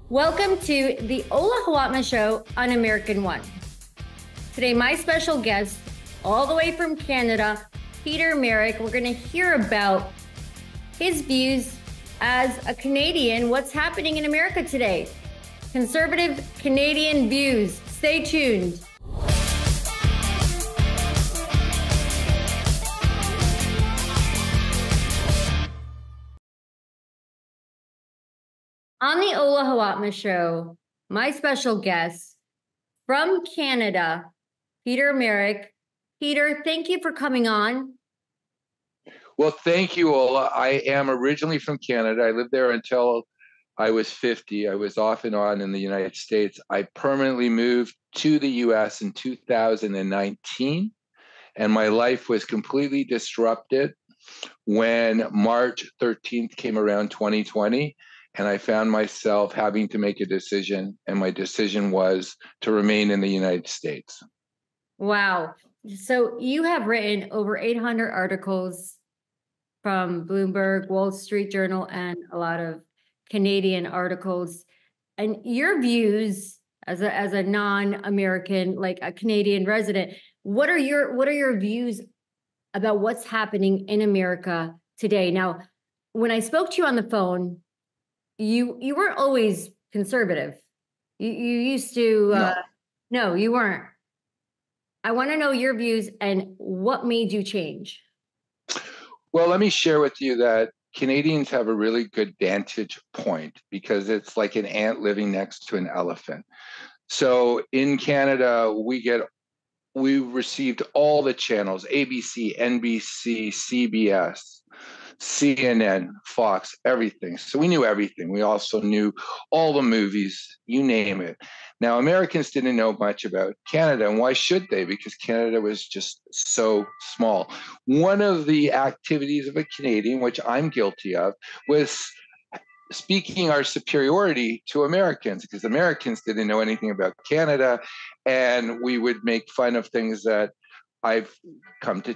Welcome to the Ola Hawatmeh Show on American One. Today, my special guest, all the way from Canada, Peter Merrick, we're going to hear about his views as a Canadian, what's happening in America today. Conservative Canadian views. Stay tuned. On the Ola Hawatmeh Show, my special guest from Canada, Peter Merrick. Peter, thank you for coming on. Well, thank you, Ola. I am originally from Canada. I lived there until I was 50. I was off and on in the United States. I permanently moved to the US in 2019, and my life was completely disrupted when March 13th came around 2020. And I found myself having to make a decision, and my decision was to remain in the United States. Wow. So you have written over 800 articles from Bloomberg, Wall Street Journal, and a lot of Canadian articles. And your views as a non-American, like a Canadian resident, what are your views about what's happening in America today? Now, when I spoke to you on the phone, you weren't always conservative. You used to no, you weren't. I want to know your views and what made you change. Well, let me share with you that Canadians have a really good vantage point because it's like an ant living next to an elephant. So in Canada, we received all the channels: ABC, NBC, CBS, CNN, Fox, everything. So we knew everything. We also knew all the movies, you name it. Now, Americans didn't know much about Canada, and why should they? Because Canada was just so small. One of the activities of a Canadian, which I'm guilty of, was speaking our superiority to Americans, because Americans didn't know anything about Canada, and we would make fun of things that I've come to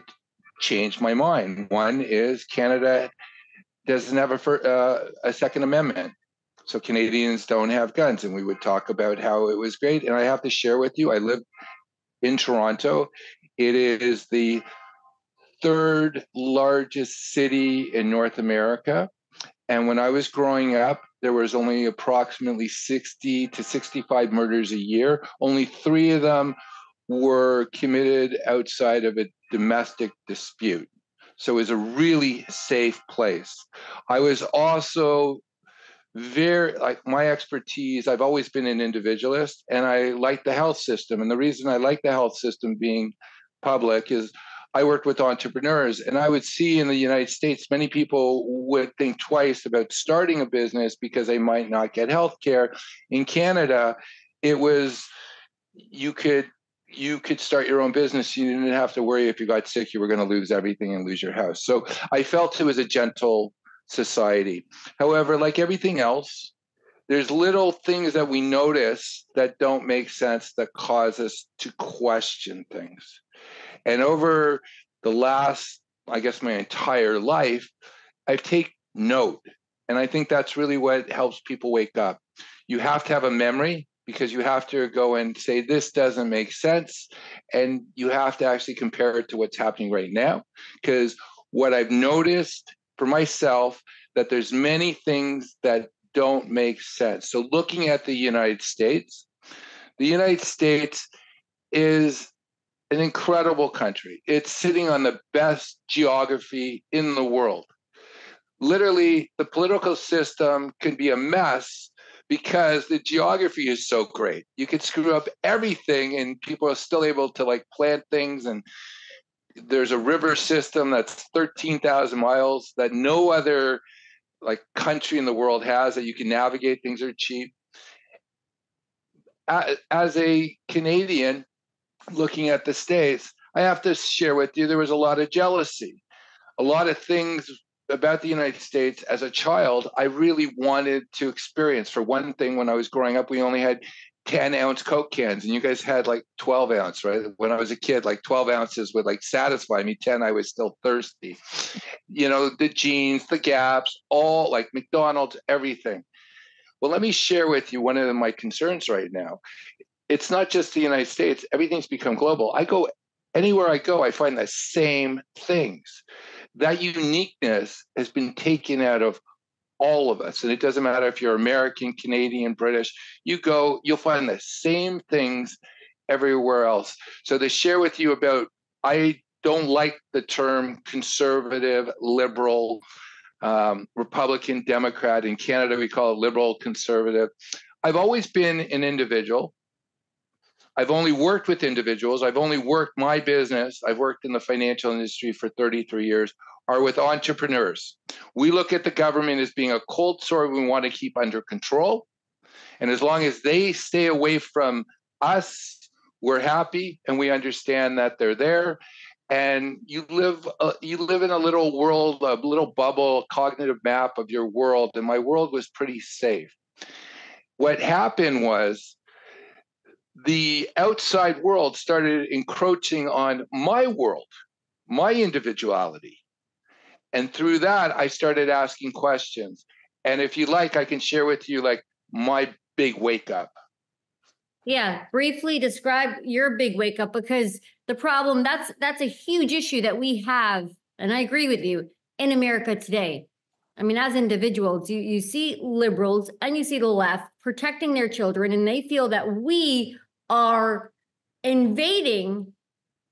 change my mind. One is Canada doesn't have a Second Amendment, so Canadians don't have guns, and we would talk about how it was great. And I have to share with you, I live in Toronto. It is the third largest city in North America. And when I was growing up, there was only approximately 60 to 65 murders a year. Only 3 of them were committed outside of a domestic dispute. So it was a really safe place. I was also my expertise, I've always been an individualist, and I like the health system. And the reason I like the health system being public is I worked with entrepreneurs, and I would see in the United States, many people would think twice about starting a business because they might not get health care. In Canada, it was, you could start your own business. You didn't have to worry if you got sick, you were going to lose everything and lose your house. So I felt it was a gentle society. However, like everything else, there's little things that we notice that don't make sense that cause us to question things. And over the last, I guess, my entire life, I've taken note. And I think that's really what helps people wake up. You have to have a memory, because you have to go and say, this doesn't make sense. And you have to actually compare it to what's happening right now. Because what I've noticed for myself, that there's many things that don't make sense. So looking at the United States is an incredible country. It's sitting on the best geography in the world. Literally, the political system can be a mess because the geography is so great. You could screw up everything and people are still able to plant things. And there's a river system that's 13,000 miles that no other country in the world has, that you can navigate. Things are cheap. As a Canadian looking at the States, I have to share with you, there was a lot of jealousy. A lot of things about the United States as a child, I really wanted to experience. For one thing, when I was growing up, we only had 10-ounce Coke cans, and you guys had 12-ounce, right? When I was a kid, 12 ounces would satisfy me. 10, I was still thirsty. The jeans, the Gaps, all McDonald's, everything. Well, let me share with you one of my concerns right now. It's not just the United States, everything's become global. Anywhere I go, I find the same things. That uniqueness has been taken out of all of us. And it doesn't matter if you're American, Canadian, British, you go, you'll find the same things everywhere else. So to share with you about, I don't like the term conservative, liberal, Republican, Democrat. In Canada, we call it liberal, conservative. I've always been an individual. I've only worked with individuals. I've only worked my business. I've worked in the financial industry for 33 years, are with entrepreneurs. We look at the government as being a cold sore we want to keep under control. And as long as they stay away from us, we're happy and we understand that they're there. And you live in a little world, a little bubble, cognitive map of your world. And my world was pretty safe. What happened was the outside world started encroaching on my world, my individuality. And through that, I started asking questions. And if you like, I can share with you like my big wake up. Yeah, briefly describe your big wake up, because the problem, that's a huge issue that we have, and I agree with you, in America today. I mean, as individuals, you see liberals and you see the left protecting their children, and they feel that we are invading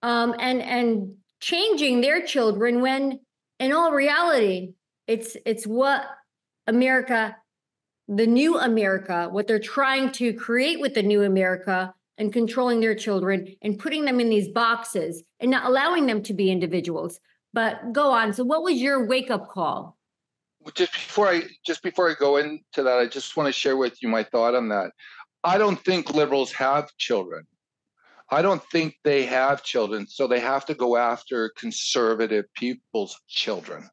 and changing their children, when in all reality, it's what America, the new America, what they're trying to create with the new America, and controlling their children and putting them in these boxes and not allowing them to be individuals. But go on. So what was your wake-up call? Just before I go into that, I just want to share with you my thought on that. I don't think liberals have children. I don't think they have children, so they have to go after conservative people's children.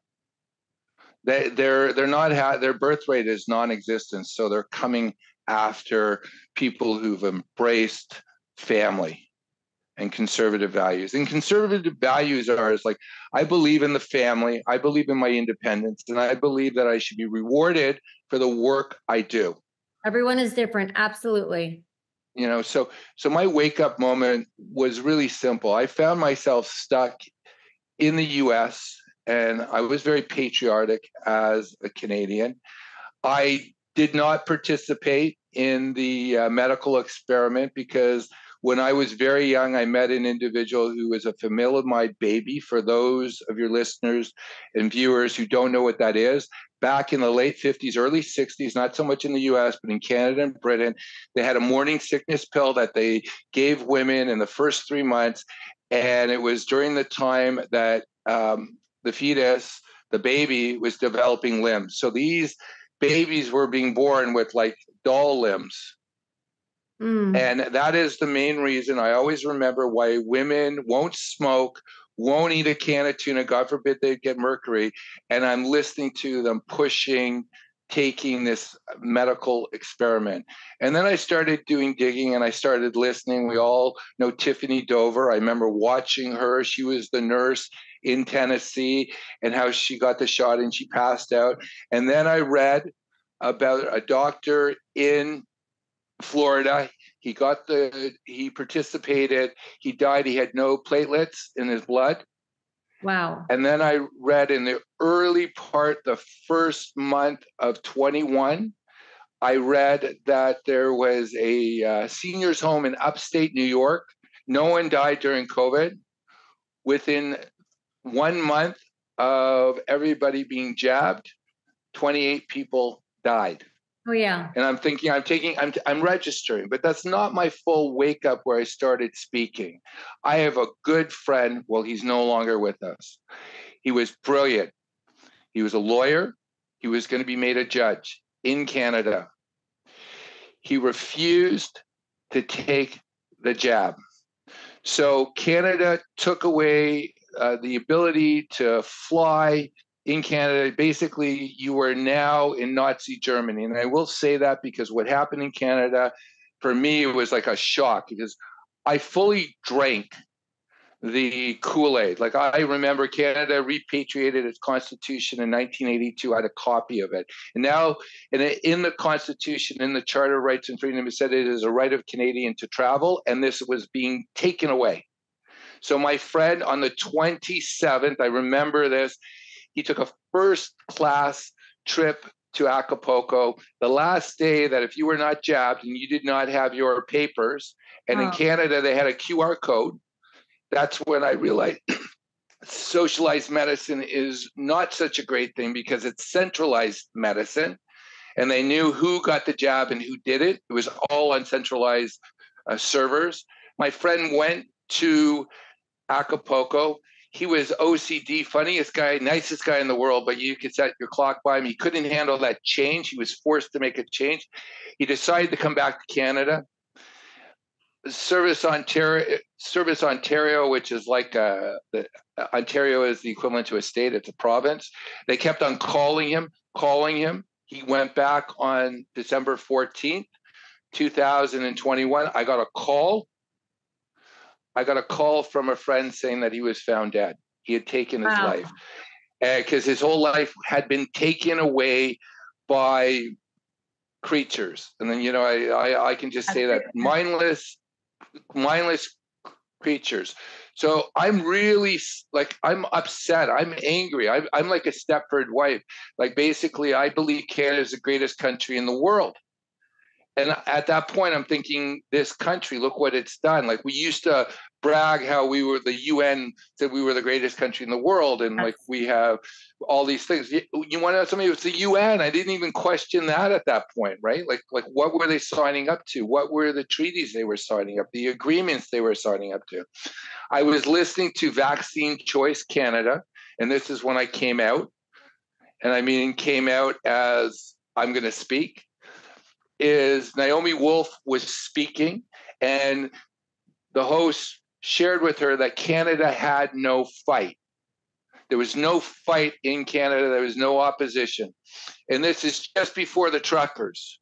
They're not their birth rate is non-existent, so they're coming after people who've embraced family and conservative values. And conservative values are like, I believe in the family, I believe in my independence, and I believe that I should be rewarded for the work I do. Everyone is different, absolutely. You know, so my wake up moment was really simple. I found myself stuck in the US, and I was very patriotic as a Canadian. I did not participate in the medical experiment because when I was very young, I met an individual who was a thalidomide baby. For those of your listeners and viewers who don't know what that is, back in the late 50s, early 60s, not so much in the US, but in Canada and Britain, they had a morning sickness pill that they gave women in the first 3 months. And it was during the time that the fetus, the baby, was developing limbs. So these babies were being born with like doll limbs. And that is the main reason I always remember why women won't smoke, won't eat a can of tuna, God forbid they get mercury. And I'm listening to them taking this medical experiment. And then I started doing digging and I started listening. We all know Tiffany Dover. I remember watching her. She was the nurse in Tennessee and how she got the shot and she passed out. And then I read about a doctor in Florida. He participated, he died, he had no platelets in his blood. Wow. And then I read in the early part, the first month of 21, I read that there was a seniors home in upstate New York. No one died during COVID. Within 1 month of everybody being jabbed, 28 people died. Oh, yeah. And I'm thinking, I'm registering, but that's not my full wake up where I started speaking. I have a good friend. Well, he's no longer with us. He was brilliant. He was a lawyer. He was going to be made a judge in Canada. He refused to take the jab. So Canada took away the ability to fly in Canada. Basically, you are now in Nazi Germany. And I will say that because what happened in Canada, for me, it was like a shock because I fully drank the Kool-Aid. Like, I remember Canada repatriated its constitution in 1982. I had a copy of it. And now in the constitution, in the Charter of Rights and Freedom, it said it is a right of Canadian to travel, and this was being taken away. So my friend on the 27th, I remember this, he took a first class trip to Acapulco, the last day that if you were not jabbed and you did not have your papers, and in Canada they had a QR code, that's when I realized socialized medicine is not such a great thing because it's centralized medicine. And they knew who got the jab and who did it. It was all on centralized servers. My friend went to Acapulco. He was OCD, funniest guy, nicest guy in the world, but you could set your clock by him. He couldn't handle that change. He was forced to make a change. He decided to come back to Canada. Service Ontario, which is like Ontario is the equivalent to a state. It's a province. They kept on calling him. He went back on December 14th, 2021. I got a call from a friend saying that he was found dead. He had taken his life because his whole life had been taken away by creatures. And then, I can just say that mindless creatures. So I'm really I'm upset. I'm angry. I'm like a Stepford wife. Like, basically, I believe Canada is the greatest country in the world. And at that point, I'm thinking, this country, look what it's done. Like, we used to brag how we were, the UN said we were the greatest country in the world. And like, we have all these things. You want to know something? It was the UN. I didn't even question that at that point, right? Like what were they signing up to? What were the treaties they were signing up, the agreements they were signing up to? I was listening to Vaccine Choice Canada, and this is when I came out. And I mean, came out as I'm going to speak. Is Naomi Wolf was speaking, and the host shared with her that Canada had no fight. There was no fight in Canada. There was no opposition. And this is just before the truckers.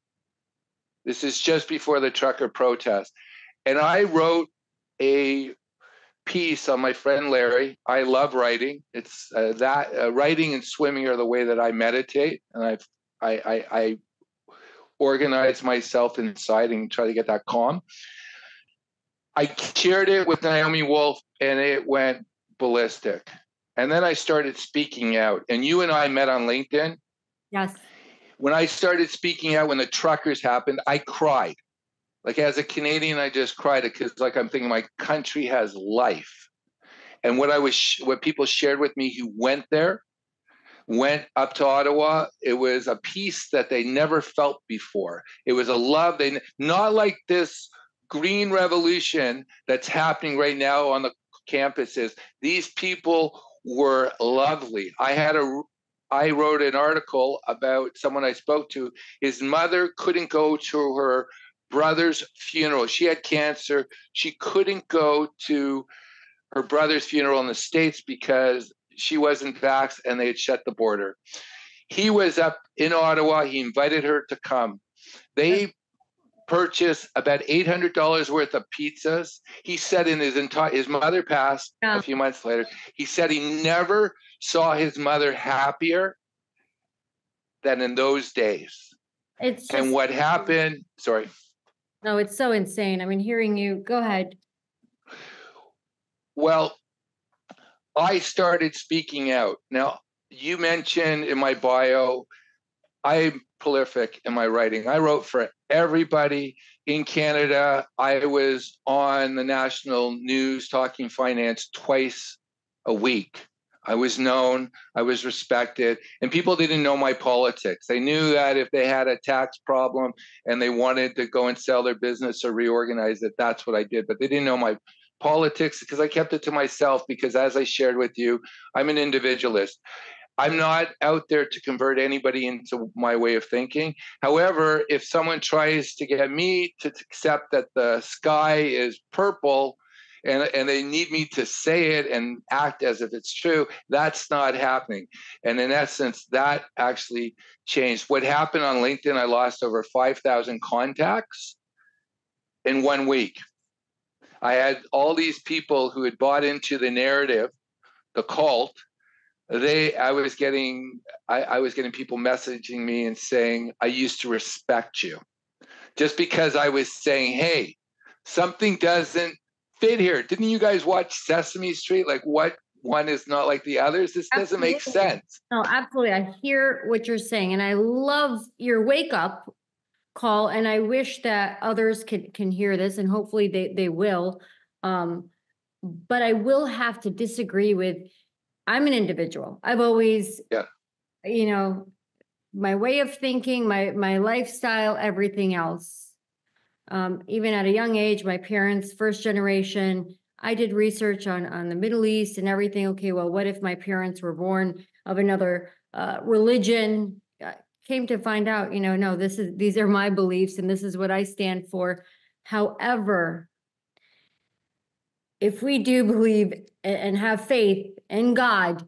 This is just before the trucker protest. And I wrote a piece on my friend Larry. I love writing. It's writing and swimming are the way that I meditate. And I organize myself inside and try to get that calm. I shared it with Naomi Wolf, and it went ballistic. And then I started speaking out. And you and I met on LinkedIn. Yes. When I started speaking out, when the truckers happened, I cried. Like, as a Canadian, I just cried because, I'm thinking my country has life. And what people shared with me who went there, went up to Ottawa, it was a peace that they never felt before. It was a love. Not like this green revolution that's happening right now on the campuses. These people were lovely. I wrote an article about someone I spoke to. His mother couldn't go to her brother's funeral. She had cancer. She couldn't go to her brother's funeral in the States because she wasn't vaxxed and they had shut the border. He was up in Ottawa. He invited her to come. They purchased about $800 worth of pizzas. He said his mother passed a few months later. He said he never saw his mother happier than in those days. And what happened, sorry. No, it's so insane. I mean, hearing you, go ahead. Well, I started speaking out. Now, you mentioned in my bio, I'm prolific in my writing. I wrote for everybody in Canada. I was on the national news talking finance twice a week. I was known, I was respected, and people didn't know my politics. They knew that if they had a tax problem and they wanted to go and sell their business or reorganize it, that's what I did. But they didn't know my politics because I kept it to myself because, as I shared with you, I'm an individualist. I'm not out there to convert anybody into my way of thinking. However, if someone tries to get me to accept that the sky is purple and they need me to say it and act as if it's true, that's not happening. And in essence, that actually changed. What happened on LinkedIn, I lost over 5,000 contacts in 1 week. I had all these people who had bought into the narrative, the cult. I was getting people messaging me and saying, I used to respect you. Just because I was saying, hey, something doesn't fit here. Didn't you guys watch Sesame Street? Like, what one is not like the others? This doesn't make sense. No, absolutely. I hear what you're saying, and I love your wake up call. And I wish that others can hear this, and hopefully they will. But I will have to disagree with. I'm an individual. I've always, Yeah. you know, my way of thinking, my lifestyle, everything else. Even at a young age, my parents, first generation, I did research on the Middle East and everything. Okay, well, what if my parents were born of another religion? Came to find out, no, these are my beliefs and this is what I stand for. However, if we do believe and have faith in God,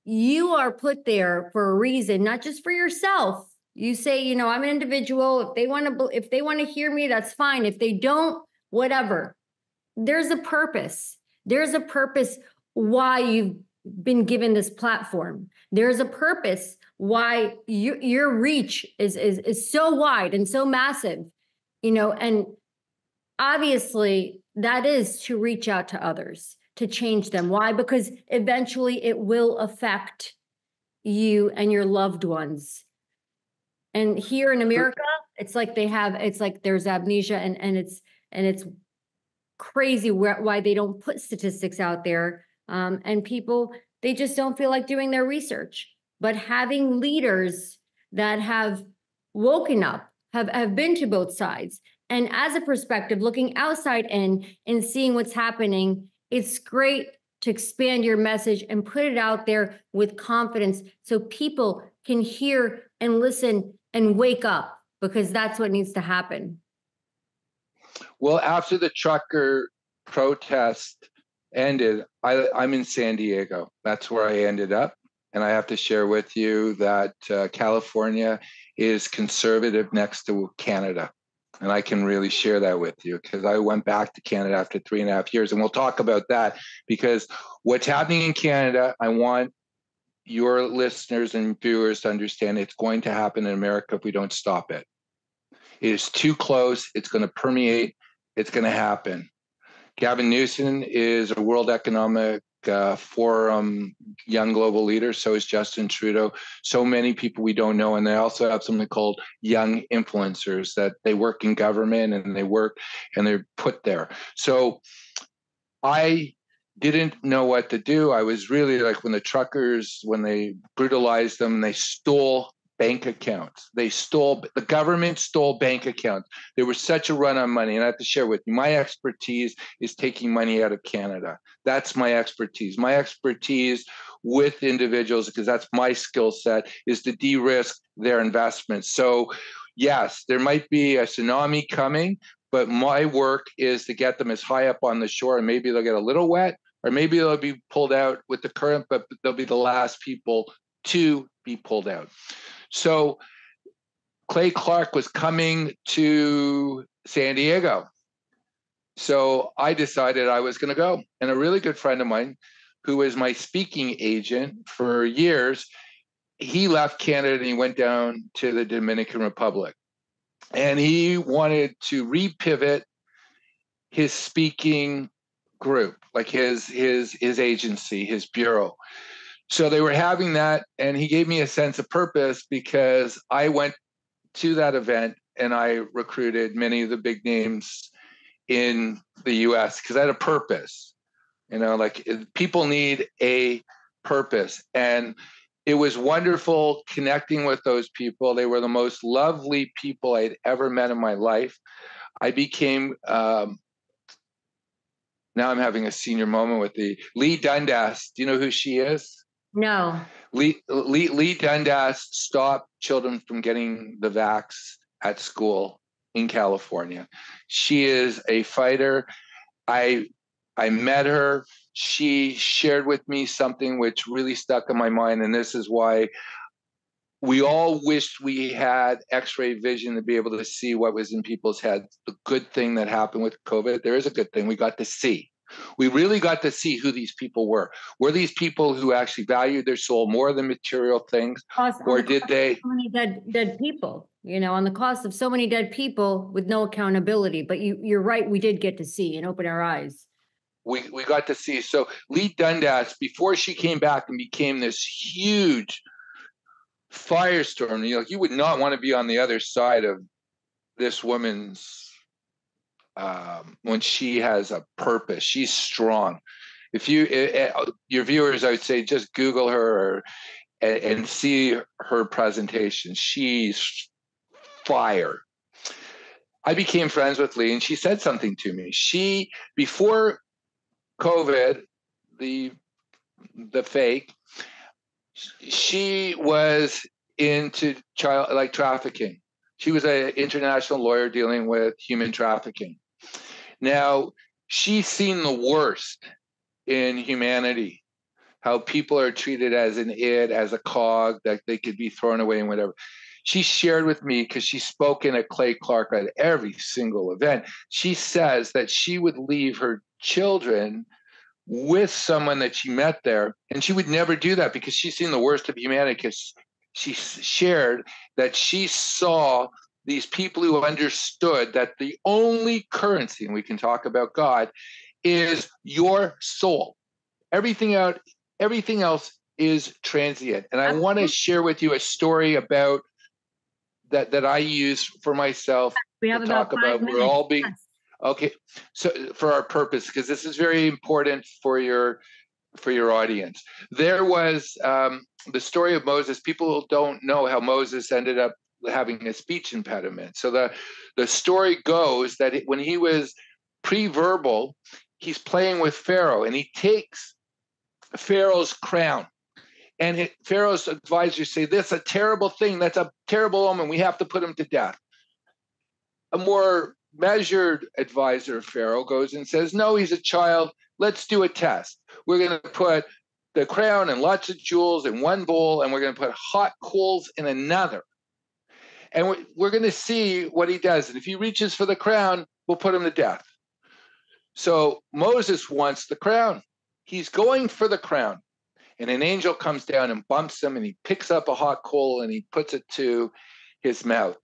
you are put there for a reason, not just for yourself. You say, I'm an individual. If they want to hear me, that's fine. If they don't, whatever. There's a purpose. There's a purpose why you've been given this platform. There's a purpose why your reach is so wide and so massive, and obviously that is to reach out to others, to change them. Why? Because eventually it will affect you and your loved ones. And here in America, it's like there's amnesia, and it's crazy why they don't put statistics out there. And people, they just don't feel like doing their research. But having leaders that have woken up, have been to both sides, and as a perspective, looking outside in and seeing what's happening, it's great to expand your message and put it out there with confidence so people can hear and listen and wake up, because that's what needs to happen. Well, after the trucker protest ended, I'm in San Diego. That's where I ended up. And I have to share with you that California is conservative next to Canada. And I can really share that with you because I went back to Canada after 3.5 years. And we'll talk about that, because what's happening in Canada, I want your listeners and viewers to understand it's going to happen in America if we don't stop it. It is too close. It's going to permeate. It's going to happen. Gavin Newsom is a World Economic Forum young global leader. So is Justin Trudeau. So many people we don't know. And they also have something called young influencers, that they work in government and they're put there. So I didn't know what to do. I was really like when they brutalized them, they stole bank accounts. The government stole bank accounts. There was such a run on money. And I have to share with you, my expertise is taking money out of Canada. That's my expertise. My expertise with individuals, because that's my skill set, is to de-risk their investments. So yes, there might be a tsunami coming, but my work is to get them as high up on the shore, and maybe they'll get a little wet, or maybe they'll be pulled out with the current, but they'll be the last people to be pulled out. So Clay Clark was coming to San Diego. So I decided I was going to go. And a really good friend of mine, who was my speaking agent for years, he left Canada and he went down to the Dominican Republic. And he wanted to repivot his speaking group, like his agency, his bureau. So they were having that, and he gave me a sense of purpose, because I went to that event and I recruited many of the big names in the US because I had a purpose. Like people need a purpose. And it was wonderful connecting with those people. They were the most lovely people I'd ever met in my life. I became, now I'm having a senior moment with the Lee Dundas. Do you know who she is? No. Lee Dundas stopped children from getting the vax at school in California. She is a fighter. I met her. She shared with me something which really stuck in my mind, and this is why we all wished we had x-ray vision to be able to see what was in people's heads. The good thing that happened with COVID, there is a good thing. We got to see. We really got to see who these people were. Were these people who actually valued their soul more than material things? Or did they? So many dead people, on the cost of so many dead people with no accountability. But you're right, we did get to see and open our eyes. We got to see. So Lee Dundas, before she came back and became this huge firestorm, you would not want to be on the other side of this woman's when she has a purpose. She's strong. If your viewers, I would say, just Google her and see her presentation. She's fire. I became friends with Lee, and she said something to me. She, before COVID, the fake, she was into child trafficking. She was an international lawyer dealing with human trafficking. Now, she's seen the worst in humanity, how people are treated as an id, as a cog, that they could be thrown away and whatever. She shared with me, because she's spoken at Clay Clark at every single event, she says that she would leave her children with someone that she met there, and she would never do that because she's seen the worst of humanity, because she shared that she saw these people who understood that the only currency, and we can talk about God, is your soul. Everything else is transient. And I want to share with you a story about that I use for myself. We have about 5 minutes. We're all being okay. So for our purpose, because this is very important for your audience. There was the story of Moses. People don't know how Moses ended up having a speech impediment. So the story goes that when he was pre-verbal, he's playing with Pharaoh, and he takes Pharaoh's crown. And Pharaoh's advisors say, "This is a terrible thing. That's a terrible omen. We have to put him to death." A more measured advisor of Pharaoh goes and says, "No, he's a child. Let's do a test. We're going to put the crown and lots of jewels in one bowl, and we're going to put hot coals in another. And we're going to see what he does. And if he reaches for the crown, we'll put him to death." So Moses wants the crown. He's going for the crown. And an angel comes down and bumps him, and he picks up a hot coal and he puts it to his mouth.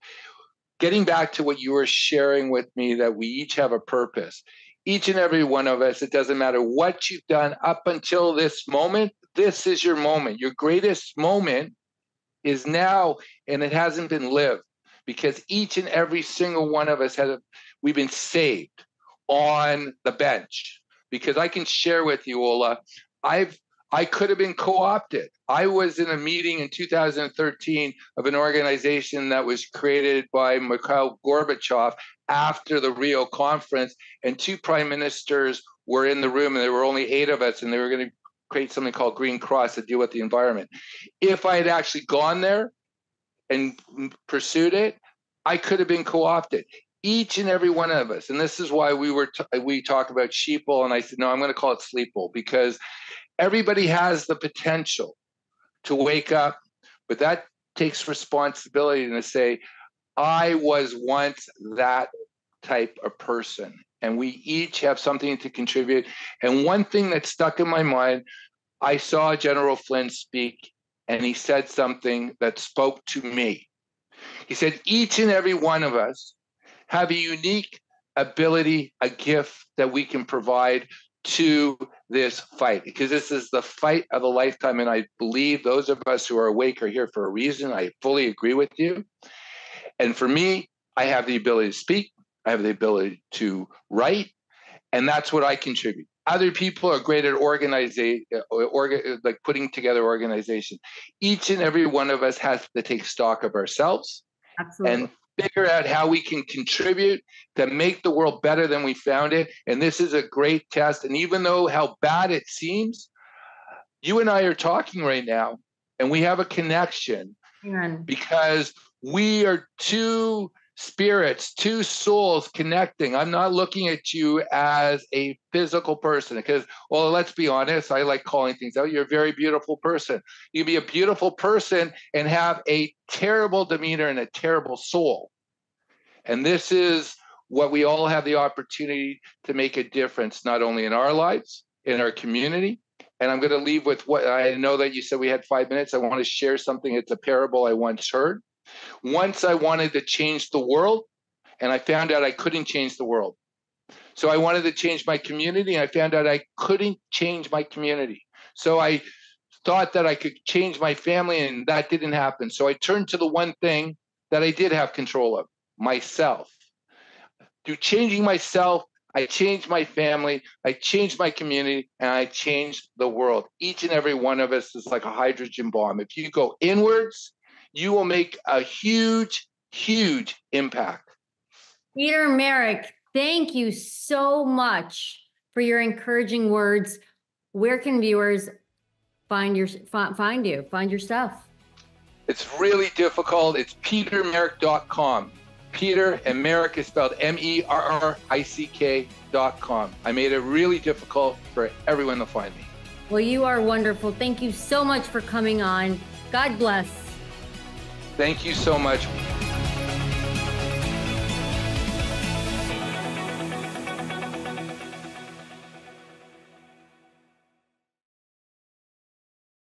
Getting back to what you were sharing with me, that we each have a purpose. Each and every one of us, it doesn't matter what you've done up until this moment, this is your moment. Your greatest moment is now, and it hasn't been lived, because each and every single one of us we've been saved on the bench. Because I can share with you, Ola, I could have been co-opted. I was in a meeting in 2013 of an organization that was created by Mikhail Gorbachev after the Rio conference, and 2 prime ministers were in the room, and there were only 8 of us, and they were going to create something called Green Cross to deal with the environment. If I had actually gone there and pursued it, I could have been co-opted. Each and every one of us, and this is why we talk about sheeple, and I said, no, I'm going to call it sleeple, because everybody has the potential to wake up, but that takes responsibility to say, I was once that type of person, and we each have something to contribute. And one thing that stuck in my mind, I saw General Flynn speak, and he said something that spoke to me. He said, each and every one of us have a unique ability, a gift that we can provide to this fight, because this is the fight of a lifetime. And I believe those of us who are awake are here for a reason. I fully agree with you. And for me, I have the ability to speak. I have the ability to write. And that's what I contribute. Other people are great at organizing, like putting together organization. Each and every one of us has to take stock of ourselves. Absolutely. And figure out how we can contribute to make the world better than we found it. And this is a great test. And even though how bad it seems, you and I are talking right now, and we have a connection because we are 2 spirits, two souls connecting. I'm not looking at you as a physical person because, well, let's be honest, I like calling things out. You're a very beautiful person. You can be a beautiful person and have a terrible demeanor and a terrible soul. And this is what we all have the opportunity to make a difference, not only in our lives, in our community. And I'm going to leave with what I know that you said we had 5 minutes. I want to share something. It's a parable I once heard. Once I wanted to change the world, and I found out I couldn't change the world. So I wanted to change my community, and I found out I couldn't change my community. So I thought that I could change my family, and that didn't happen. So I turned to the one thing that I did have control of, myself. Through changing myself, I changed my family, I changed my community, and I changed the world. Each and every one of us is like a hydrogen bomb. If you go inwards, you will make a huge, huge impact. Peter Merrick, thank you so much for your encouraging words. Where can viewers find you, find your stuff? It's really difficult. It's petermerrick.com. Peter and Merrick is spelled MERRICK.com. I made it really difficult for everyone to find me. Well, you are wonderful. Thank you so much for coming on. God bless. Thank you so much.